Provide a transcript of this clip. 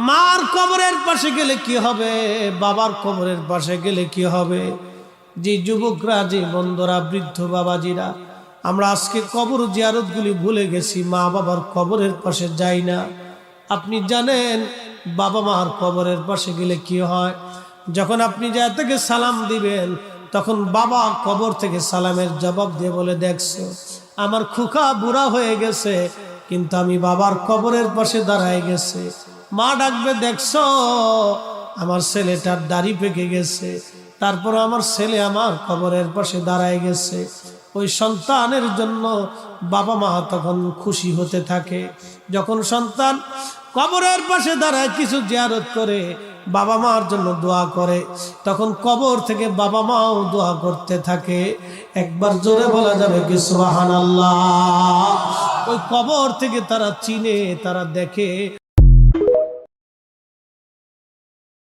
মার কবরের পাশে গেলে কি হবে, বাবার কবরের পাশে গেলে কি হবে। যে যুবকরা, যে বন্ধুরা, বৃদ্ধ বাবাজিরা, আমরা আজকে কবর জিয়ারতগুলি ভুলে গেছি, মা বাবার কবরের পাশে যাই না। আপনি জানেন বাবা মার কবরের পাশে গেলে কি হয়? যখন আপনি যা থেকে সালাম দিবেন, তখন বাবা কবর থেকে সালামের জবাব দিয়ে বলে, দেখছো আমার খুকা বুড়া হয়ে গেছে, কিন্তু আমি বাবার কবরের পাশে দাঁড়ায় গেছে। মা ডাকবে, দেখছো আমার ছেলেটার দাড়ি পেকে গেছে, তারপর আমার ছেলে আমার কবরের পাশে দাঁড়ায় গেছে। ওই সন্তানের জন্য বাবা মা তখন খুশি হতে থাকে। যখন সন্তান কবরের পাশে দাঁড়ায় কিছু জিয়ারত করে, বাবা মার জন্য দোয়া করে, তখন কবর থেকে বাবা মাও দোয়া করতে থাকে। একবার জোরে বলা যাবে কি সুবহানাল্লাহ। ওই কবর থেকে তারা চিনে, তারা দেখে